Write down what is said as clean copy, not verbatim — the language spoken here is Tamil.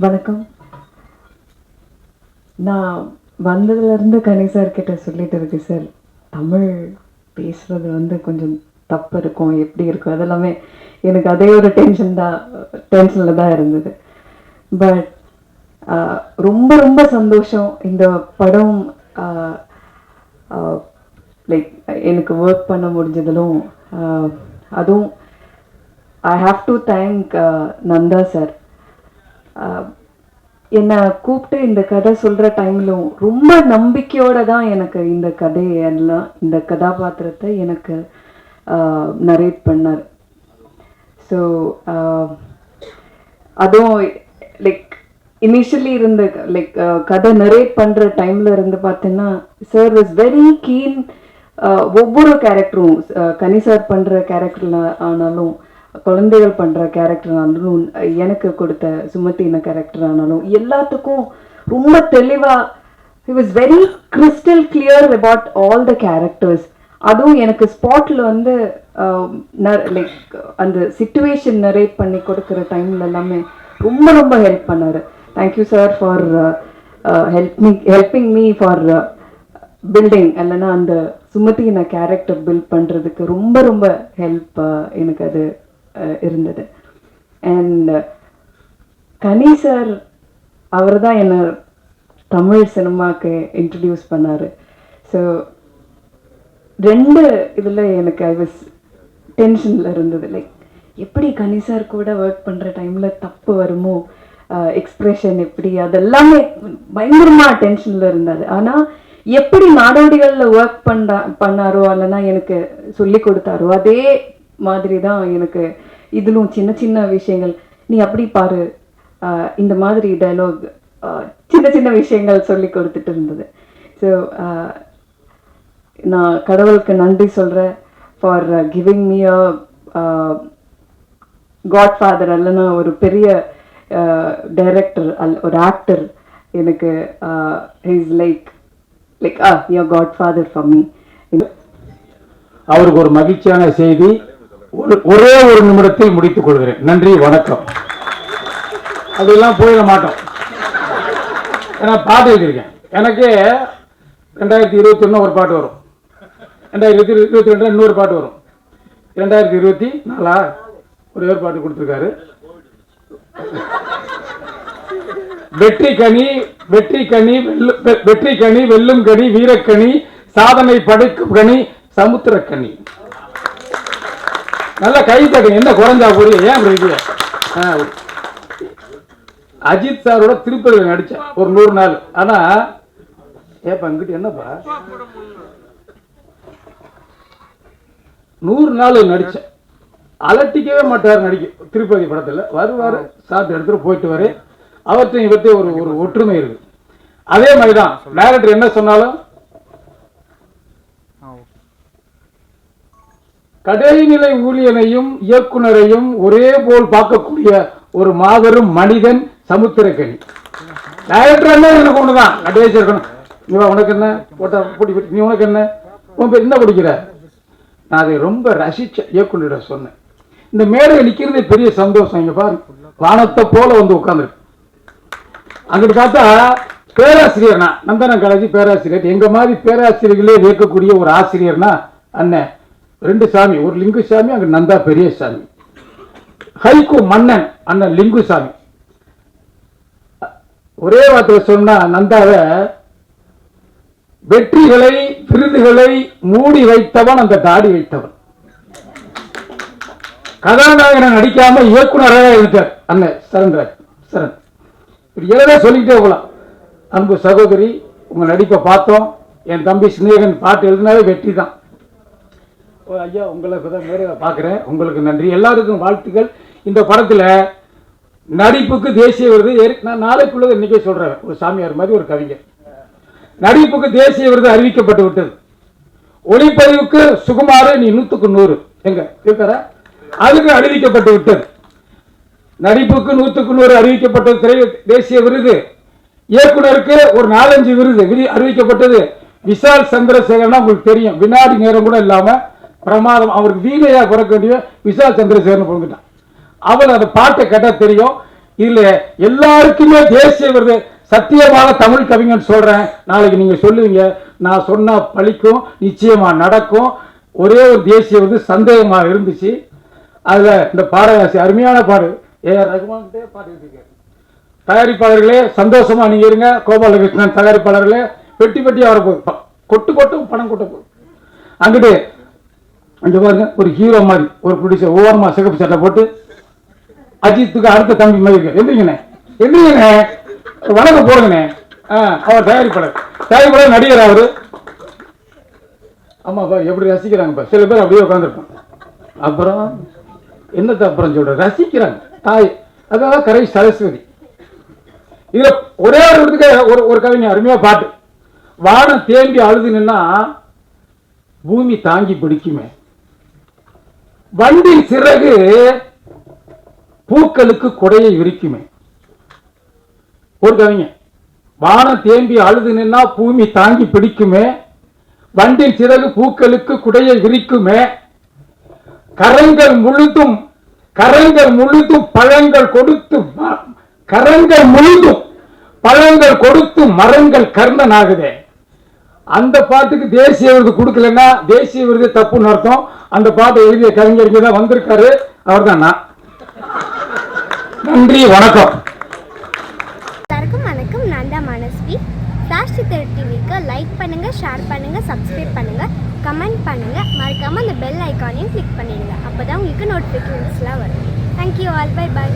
வணக்கம். நான் வந்ததுலேருந்து கணி சார் கிட்ட சொல்லிட்டு இருக்கு சார், தமிழ் பேசுகிறது வந்து கொஞ்சம் தப்பு இருக்கும், எப்படி இருக்கும், அதெல்லாமே எனக்கு அதே ஒரு டென்ஷனில் தான் இருந்தது. பட் ரொம்ப ரொம்ப சந்தோஷம் இந்த படம் லைக் எனக்கு ஒர்க் பண்ண முடிஞ்சதிலும். அதுவும் I have to thank Nanda sir. என்னை கூப்பிட்டு இந்த கதை சொல்கிற டைம்லும் ரொம்ப நம்பிக்கையோடு தான் எனக்கு இந்த கதையெல்லாம், இந்த கதாபாத்திரத்தை எனக்கு நரேட் பண்ணார். ஸோ அதுவும் லைக் இனிஷியலி இருந்த லைக் கதை நரேட் பண்ணுற டைமில் இருந்து பார்த்தீங்கன்னா சார் வாஸ் வெரி கீன். ஒவ்வொரு கேரக்டரும் கனி சார் பண்ணுற கேரக்டர் ஆனாலும், குழந்தைகள் பண்ணுற கேரக்டர் ஆனாலும், எனக்கு கொடுத்த சுமத்தின கேரக்டர் ஆனாலும், எல்லாத்துக்கும் ரொம்ப தெளிவாக he was very crystal clear about all the characters. அதுவும் எனக்கு ஸ்பாட்டில் வந்து லைக் அந்த சிச்சுவேஷன் நரேட் பண்ணி கொடுக்குற டைமில் எல்லாமே ரொம்ப ரொம்ப ஹெல்ப் பண்ணார். Thank you sir for helping me for building. இல்லைன்னா அந்த சுமத்தின கேரக்டர் பில்ட் பண்ணுறதுக்கு ரொம்ப ரொம்ப ஹெல்ப் எனக்கு அது இருந்தது. அண்ட் கனி சார் அவர் தான் என்னை தமிழ் சினிமாவுக்கு இன்ட்ரடியூஸ் பண்ணார். ஸோ ரெண்டு இதில் எனக்கு ஐ வாஸ் டென்ஷனில் இருந்தது. லைக் எப்படி கனி சார் கூட ஒர்க் பண்ணுற டைமில் தப்பு வருமோ, எக்ஸ்ப்ரெஷன் எப்படி, அதெல்லாமே பயங்கரமாக டென்ஷனில் இருந்தார். ஆனால் எப்படி நாடோடிகளில் ஒர்க் பண்ணாரோ இல்லைன்னா எனக்கு சொல்லி கொடுத்தாரோ அதே மாதிரி தான் எனக்கு இதிலும் சின்ன சின்ன விஷயங்கள், நீ அப்படி பாரு, இந்த மாதிரி டைலாக், சின்ன சின்ன விஷயங்கள் சொல்லி கொடுத்துட்டு இருந்தது. ஸோ நான் கடவுளுக்கு நன்றி சொல்கிறேன் for giving me a Godfather. இல்லைன்னா ஒரு பெரிய டைரக்டர், ஒரு ஆக்டர் எனக்கு is like your Godfather for me. அவருக்கு ஒரு மகிழ்ச்சியான செய்தி ஒரே ஒரு நிமிடத்தில் முடித்துக் கொள்கிறேன். நன்றி, வணக்கம். அதெல்லாம் போயிட மாட்டோம். ஏன்னா பாட்டு எழுதியிருக்கேன். எனக்கு 2021 ஒரு பாட்டு வரும், 2022 இன்னொரு பாட்டு வரும், 2024 ஒரே ஒரு பாட்டு கொடுத்துருக்காரு. வெற்றி கனி வெற்றி கனி வெற்றி கனி வெல்லும் கனி வீரக்கனி சாதனை படைக்கும் கனி சமுத்திரக்கனி. நல்லா கை தட்டுங்க. என்ன குறைஞ்சா புரிய ஏன் அஜித் சாரோட திருப்பதியில் நடிச்சேன் ஒரு 100 நாள். ஆனா ஏப்பா இங்கிட்ட என்னப்பா 100 நாள் நடிச்சேன். அலட்டிக்கவே மாட்டார் நடிக்க. திருப்பதி படத்துல வருவாரு, சாப்பிட்டு எடுத்துட்டு போயிட்டு வர. அவற்றையும் இவற்றையும் ஒரு ஒற்றுமை இருக்கு. அதே மாதிரிதான் டைரக்டர் என்ன சொன்னாலும் கடைநிலை ஊழியனையும் இயக்குனரையும் ஒரே போல் பார்க்கக்கூடிய ஒரு மாபெரும் மனிதன் சமுத்திரக்கனி. டைரக்டர் என்ன எனக்கு ஒண்ணுதான், கடைசி இருக்கணும். நீ உனக்கு என்ன போட்டா போட்டி, நீ உனக்கு என்ன, என்ன பிடிக்கிற. நான் அதை ரொம்ப ரசிச்ச இயக்குனர சொன்னேன். இந்த மேடை நிற்கிறது பெரிய சந்தோஷம். இங்க பாரு, வானத்தை போல வந்து உட்கார்ந்துருக்கு. அங்கிட்டு பார்த்தா பேராசிரியர்னா நந்தனம் காலேஜ் பேராசிரியர். எங்க மாதிரி பேராசிரியர்களே வைக்கக்கூடிய ஒரு ஆசிரியர்னா அண்ணன் 2 சாமி, ஒரு லிங்குசாமி, அங்க நந்தா பெரிய சாமி. ஹைகோ மன்னன் அண்ணன் லிங்குசாமி. ஒரே வார்த்தை சொன்னா நந்தாவை வெற்றிகளை விருதுகளை மூடி வைத்தவன் அந்த தாடி வைத்தவன். கதாநாயகனை நடிக்காம இயக்குனராக இருக்கார் அண்ணன் சரண்ராஜ் சரண். எதோ சொல்லிக்கிட்டே போகலாம். அன்பு சகோதரி, உங்க நடிப்பை பார்த்தோம். என் தம்பி சிநேகன் பாட்டு எழுதினாவே வெற்றி தான். ஐயா உங்களுக்கு தான் மேலே பார்க்குறேன். உங்களுக்கு நன்றி, எல்லாருக்கும் வாழ்த்துக்கள். இந்த படத்தில் நடிப்புக்கு தேசிய விருது நான் நாளைக்குள்ளது இன்னைக்கே சொல்றேன். ஒரு சாமியார் மாதிரி ஒரு கவிஞர். நடிப்புக்கு தேசிய விருது அறிவிக்கப்பட்டு விட்டது. ஒளிப்பதிவுக்கு சுகுமார் நீ 100க்கு 100 எங்க இருக்கிற அதுக்கு அறிவிக்கப்பட்டு விட்டது. நடிப்புக்கு 100க்கு 100 அறிவிக்கப்பட்டது தேசிய விருது. இயக்குனருக்கு ஒரு 4-5 விருது அறிவிக்கப்பட்டது. விஷால் சந்திரசேகரன் உங்களுக்கு தெரியும், வினாடி நேரம் கூட இல்லாம பிரமாதம். அவருக்கு வீணையா பிறக்க வேண்டிய விஷால் சந்திரசேகரன் பிறந்துட்டான். அவர் அந்த பாட்டை கேட்டா தெரியும். இதுல எல்லாருக்குமே தேசிய விருது சத்தியமாக தமிழ் கவிஞன் சொல்றேன். நாளைக்கு நீங்க சொல்லுவீங்க, நான் சொன்னா பழிக்கும், நிச்சயமா நடக்கும். ஒரே ஒரு தேசிய விருது சந்தேகமா இருந்துச்சு. அதுல இந்த பாடகாசி அருமையான பாடு ஏஆர் ரகுமான் பாட்டு இருக்காரு. தயாரிப்பாளர்களே சந்தோஷமா நீங்க இருங்க. கோபாலகிருஷ்ணன் தயாரிப்பாளர்களே பெட்டி பெட்டியா வரப்போகுது, கொட்டு கொட்டும் பணம் கொட்ட போகுது. அங்கிட்டு அங்க பாருங்க, ஒரு ஹீரோ மாதிரி ஒரு ப்ரொடியூசர் ஓரமா சிகப்பு சட்டை போட்டு அஜித்துக்கு அடுத்த தம்பி மாதிரி இருக்கு. எந்திரிங்கண்ணே எந்திரிங்கண்ணே, வணக்கம் போடுங்கண்ணே. அவர் தயாரிப்பாளர் நடிகர் அவரு. ஆமாப்பா எப்படி ரசிக்கிறாங்கப்பா, சில பேர் அப்படியே உட்காந்துருப்பாங்க. அப்புறம் என்னத்தை அப்புறம் சொல்ற, ரசிக்கிறாங்க தாய். அதாவது கரை சரஸ்வதி. இதுல ஒரே ஒரு இடத்துக்கு ஒரு கவிஞர் அருமையா பாட்டு, வானம் தேம்பி அழுது நின்னா பூமி தாங்கி பிடிக்குமே, வண்டின் சிறகு பூக்களுக்கு கொடையை விரிக்குமே. ஒரு கவிஞர், வானம் தேம்பி அழுது நின்னா பூமி தாங்கி பிடிக்குமே, வண்டின் சிறகு பூக்களுக்கு குடையை விரிக்குமே, கரங்கள் முழுதும் பழங்கள் கொடுத்து மரங்கள் கர்ணனாகுதே. அந்த பாட்டுக்கு தேசிய விருது கொடுக்கலன்னா தேசிய விருது தப்புன்னு அர்த்தம். அந்த பாட்டை எழுதிய கவிஞருக்கு தான் வந்திருக்காரு, அவர் தான் நான். நன்றி, வணக்கம். எல்லாருக்கும் வணக்கம். நான் தான் மனஸ்வி. ஃப்ளாஷ் டிவிக்கு லைக் பண்ணுங்க, ஷேர் பண்ணுங்க, சப்ஸ்கிரைப் பண்ணுங்க, கமெண்ட் பண்ணுங்க, மறக்காம அந்த பெல் ஐக்கானையும் கிளிக் பண்ணிடுங்க. அப்பதான் உங்களுக்கு நோட்டிஃபிகேஷன்ஸ்லாம் வரும். Thank you all. Bye bye.